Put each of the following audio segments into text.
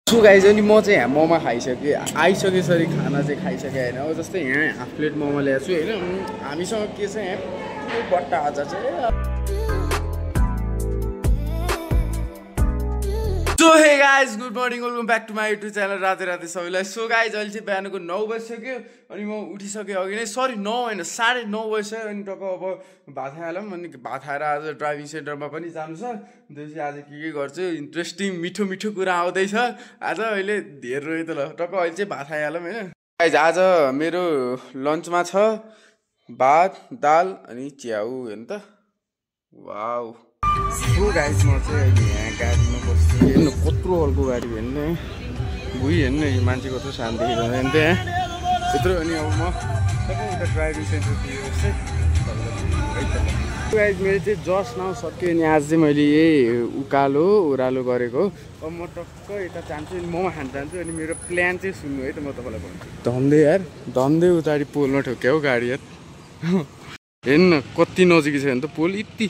so guys अनि म चाहिँ यहाँ मोमो खाइसकेँ आइसकेसरी खाना चाहिँ खाइसकेँ होइन अब जस्तै यहाँ हाफ प्लेट मोमो ल्याएको छु होइन हामीसँग के छ यहाँ बट्टा अचार चाहिँ so hey guys good morning welcome back to my YouTube channel राते राते सबैलाई सो गाइज अहिले चाहिँ बिहानको 9 बजिसक्यो अनि म उठिसकेँ अघि नै सरी 9 होइन 9:30 बजिसक्यो अनि टक्क अब भात खाइहालौँ अनि भात खाएर आज ड्राइभिङ सेन्टरमा पनि जानु छ त्यसपछि आज के गर्छु इन्ट्रेस्टिङ मिठो मिठो कुरा आउँदैछ आज अहिले धेर रह्यो त ल टक्क अहिले चाहिँ भात खाइहालौँ होइन गाइज आज मेरो लन्चमा छ भात दाल अनि च्याउ हेर्नु त वाउ सो गाइज म चाहिँ अहिले यहाँ गाडीमा बस्छु हेर्नु कत्रो हल्को गाडी हेर्नु बुइ हेर्नु मान्छे कत्रो शान्ति हेर्नु त्यहाँ त्यत्रो अनि अब म उता ड्राइभिङ सेन्टर पुगेको गाइज मेरो चाहिँ जस्ट नाउ सक्यो अनि आज चाहिँ मैले यही उकालो ओह्रालो गरेको अब म टक्क यता जान्छु अनि मोमो खान जान्छु अनि मेरो प्लान चाहिँ सुन्नु है त म तपाईँलाई भन्छु धन्दै यार धन्दै उताडि पोलमा ठोक्यो हौ गाडी यार हेर्नु कति नजिकै छ भने त पोल यति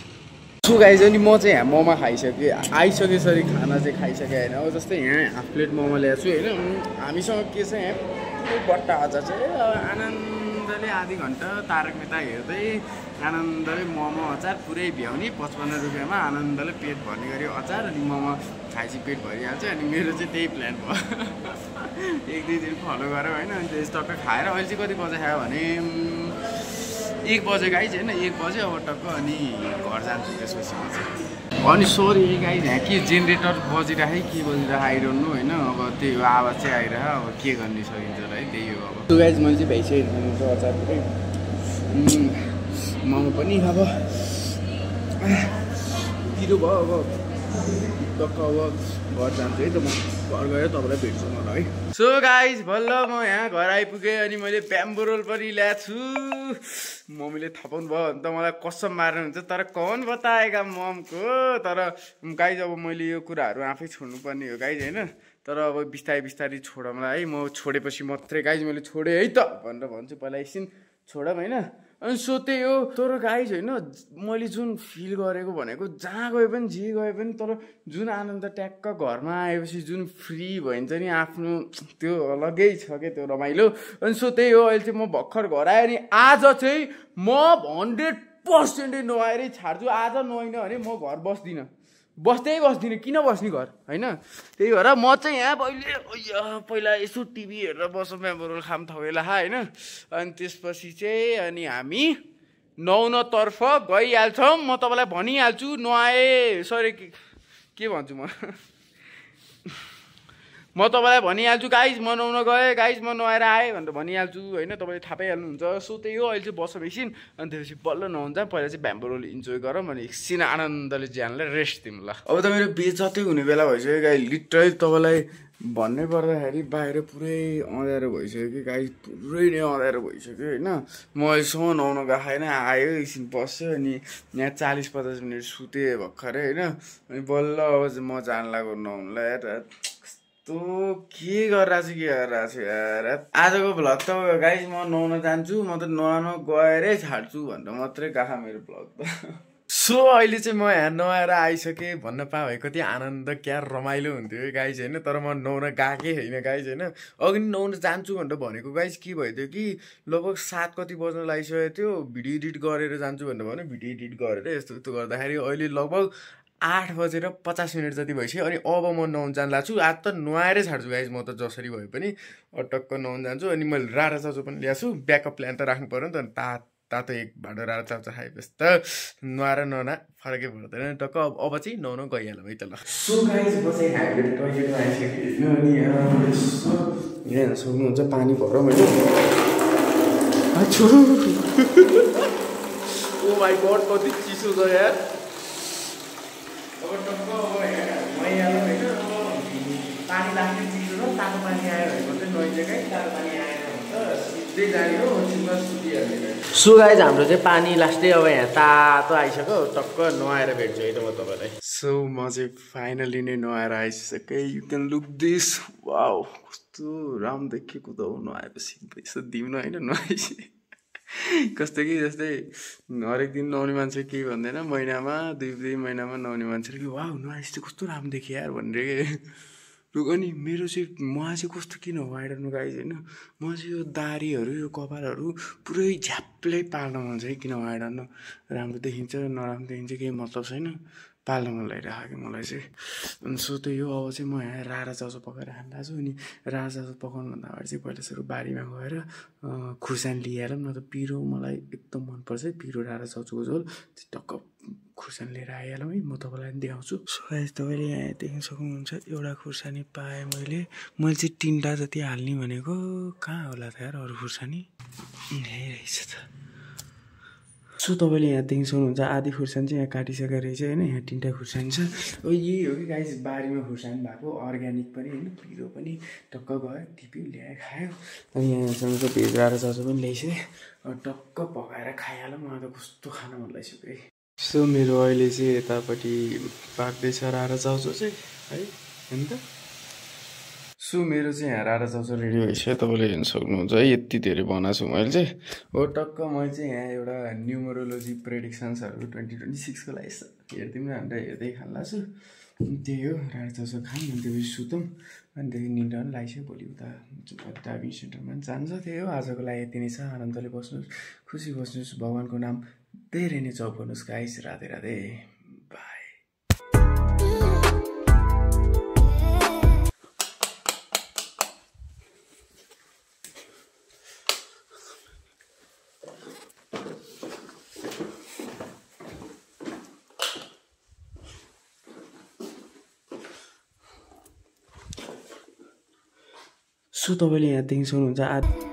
सो गाइज अनि म चाहिँ यहाँ मोमो खाइसकेँ आइसकेसरी खाना चाहिँ खाइसकेँ होइन अब जस्तै यहाँ हाफ प्लेट मोमो ल्याएको छु होइन हामीसँग के छ यहाँ बट्टा अचार चाहिँ आनन्दले आधी घन्टा तारक मेहता हेर्दै आनन्दले मोमो अचार पुरै भ्याउने 55 रुपियाँमा आनन्दले पेट भर्ने गरी अचार अनि मोमो खाएपछि पेट भरिहाल्छ अनि मेरो चाहिँ त्यही प्लान भयो 1-2 दिन फलो गरेँ होइन अनि त्यस टक्क खाएर अहिले चाहिँ कति बजे खायो भने 1 बजे गाइज होइन 1 बजे अब टक्क अनि घर जान्छु त्यसपछि म चाहिँ अनि सरी गाइज यहाँ के जेनेरेटर बजिरहेँ के बजिरहेको आइरहनु होइन अब त्यही हो आवाज चाहिँ आइरह अब के गर्ने सकिन्छ होला है त्यही हो अब त्यो गाइज मैले चाहिँ भ्याइसकेको अचार पुरै मोमो पनि अब पिरो भयो अब टक्क अब घर जान्छु है त म घर गएर तपाईँलाई भेट्छु मलाई है सो गाइज बल्ल म यहाँ घर आइपुगेँ अनि मैले ब्याम्बो रोल पनि ल्याएको छु मम्मीले थपाउनु भयो भने त मलाई कसम मार्नुहुन्छ तर कौन बताएगा ममको तर गाइज अब मैले यो कुराहरू आफै छोड्नुपर्ने हो गाइज होइन तर अब बिस्तारै बिस्तारै छोडौँला है म छोडेपछि मात्रै गाइज मैले छोडेँ है त भनेर भन्छु पहिला एकछिन छोडौँ होइन अनि सो त्यही हो तर गाइज होइन मैले जुन फिल गरेको भनेको जहाँ गए पनि जे गए पनि तर जुन आनन्द ट्याक्क घरमा आएपछि जुन फ्री भइन्छ नि आफ्नो त्यो अलग्गै छ क्या त्यो रमाइलो अनि सो त्यही हो अहिले चाहिँ म भर्खर घर आएँ अनि आज चाहिँ म 100% नुहाएरै छाड्छु आज नुहाइनँ भने म घर बस्दिनँ बस्दिनँ किन बस्ने घर होइन त्यही भएर म चाहिँ यहाँ पहिला यसो टिभी हेरेर बस्छौँ ब्याम्बो खाम थवेला होइन अनि त्यसपछि चाहिँ अनि हामी नुहाउनतर्फ गइहाल्छौँ म तपाईँलाई भनिहाल्छु नुहाएँ सरी के भन्छु म तपाईँलाई भनिहाल्छु गाइज म नुहाउन गएँ गाइज म नुहाएर आएँ भनेर भनिहाल्छु होइन तपाईँले थाहा पाइहाल्नुहुन्छ सो त्यही हो अहिले चाहिँ बस्छौँ एकछिन अनि त्यसपछि बल्ल नुहाउँछ पहिला चाहिँ ब्याम्बो रोल इन्जोय गरौँ अनि एकछिन आनन्दले ज्यानलाई रेस्ट दिउँ ल अब त मेरो बेचतै हुने बेला भइसक्यो गाई लिटरली तपाईँलाई भन्नै पर्दाखेरि बाहिर पुरै अँध्यारो भइसक्यो कि गाई पुरै नै अँध्यारो भइसक्यो होइन म अहिलेसम्म नुहाउन गएको छैन आयो एकछिन बस्यो अनि यहाँ 40-50 मिनट सुतेँ भर्खरै होइन अनि बल्ल अब म जान लाग्यो नुहाउनुलाई यार तँ के गरिरहेको छु यार आजको भ्लग त गाइज म नुहाउन जान्छु म त नुहाउन गएरै छाड्छु भनेर मात्रै गएको मेरो भ्लग त सो अहिले चाहिँ म यहाँ नुहाएर आइसकेँ भन्न पाएँ कति आनन्द क्या रमाइलो हुन्थ्यो गाइज होइन तर म नुहाउन गएकै होइन गाइज होइन अघि नुहाउन जान्छु भनेर भनेको गाइज के भइदियो कि लगभग 7 कति बज्न लागिसकेको थियो भिडियो एडिट गरेर जान्छु भनेर भन्यो भिडियो एडिट गरेर यस्तो उस्तो गर्दाखेरि अहिले लगभग 8:50 जति भइसक्यो अनि अब म नुहाउन जान लाग्छु आज त नुहाएरै छाड्छु गाइज म त जसरी भए पनि टक्क नुहाउन जान्छु अनि मैले रारा चाउचाउ पनि ल्याएको छु ब्याकअप प्लान त राख्नु पऱ्यो नि त तातो एक भाँडो रारा चाउचाउ खाएपछि त नुहाएर नुहाउन फरकै पर्दैन टक्क अब चाहिँ नुहाउन गइहालौँ है त ल सो गाइज बसेँ हामीले टोइलेटमा आइसक्यो अनि यहाँ सक्नुहुन्छ पानी भरौँ होइन ओ माई गड कति चिसो छ यार अब टक्क अब मैहाल्नु होइन अब पानी लाग्ने चिज हो तातो पानी आयो भने मात्रै नुहाइन्छ गाई तातो पानी आएन भने त सिधै जाने हो सिधै सुतिहाल्ने सो गाइज हाम्रो चाहिँ पानी लास्टै अब यहाँ तातो आइसक्यो टक्क नुहाएर भेट्छु है त म तपाईँलाई सो म चाहिँ फाइनली नै नुहाएर आइसकेँ you can look this wow कस्तो राम्रो देखेको त हो नुहाएपछि पैसा दिउँ न होइन नुहाएपछि कस्तो कि जस्तै हरेक दिन नुहाउने मान्छे के भन्दैन महिनामा 2 महिनामा नुहाउने मान्छेले कि वाउ नुहाएपछि चाहिँ कस्तो राम्रो देखे यार भनेर के अनि मेरो चाहिँ मलाई चाहिँ कस्तो किन हो आइरहनु गाइज होइन म चाहिँ यो दारीहरू यो कपालहरू पुरै झ्याप्लै पाल्न मन छ है किन आइरहनु राम्रो देखिन्छ नराम्रो देखिन्छ केही मतलब छैन पाल्न मन लागिरहेको कि मलाई चाहिँ अनि सो त्यही हो अब चाहिँ म यहाँ रारा चाउचाउ पकाएर खाँदा छु अनि रारा चाउचाउ पकाउनुभन्दा अगाडि चाहिँ पहिला सुरु बारीमा गएर खुर्सानी लिइहालौँ न त पिरो मलाई एकदम मनपर्छ है पिरो रारा चाउचाउको झोल टक्क खुर्सानी लिएर आइहालौँ है म तपाईँलाई पनि देखाउँछु सो गाइस तपाईँले यहाँ देख्न सक्नुहुन्छ एउटा खुर्सानी पाएँ मैले चाहिँ 3टा जति हाल्ने भनेको कहाँ होला त यार अरू खुर्सानी रहेछ त सो तपाईँले यहाँ देख्न सक्नुहुन्छ आधी खुर्सानी चाहिँ यहाँ काटिसकेको रहेछ होइन यहाँ 3टा खुर्सानी छ अब यही हो कि गाइस बारीमा खुर्सानी भएको अर्ग्यानिक पनि होइन पिरो पनि टक्क गयो टिप्यो ल्यायो खायो अनि यहाँ सँग भेज रारा चाउचाउ पनि ल्याइसक्यो टक्क पकाएर खाइहालौँ मलाई त कस्तो खान मन लागिसक्यो है सो मेरो अहिले चाहिँ यतापट्टि पाक्दैछ रारा चाउचाउ चाहिँ है होइन त सो मेरो चाहिँ यहाँ रारा चाउचाउ रेडी भइसक्यो तपाईँले हेर्न सक्नुहुन्छ है यति धेरै बनाएको छु मैले चाहिँ हो टक्क मैले चाहिँ यहाँ एउटा न्युमरोलोजी प्रेडिक्सन्सहरू 2026को लागि हेरिदिउँ न भनेर हेर्दै खान छु त्यही हो रारा चाउचाउ खाऊँ अनि त्यसपछि सुतौँ अनि त्यहाँदेखि निन्द्रा पनि लागिसक्यो भोलि उता डाइभिङ सेन्टरमा पनि जान्छ त्यही हो आजको लागि यति नै छ आनन्दले बस्नुहोस् खुसी बस्नुहोस् भगवान्को नाम धेरै नै जप गर्नुहोस् guys Radhe Radhe by so तपाईँले यहाँ देख्न सक्नुहुन्छ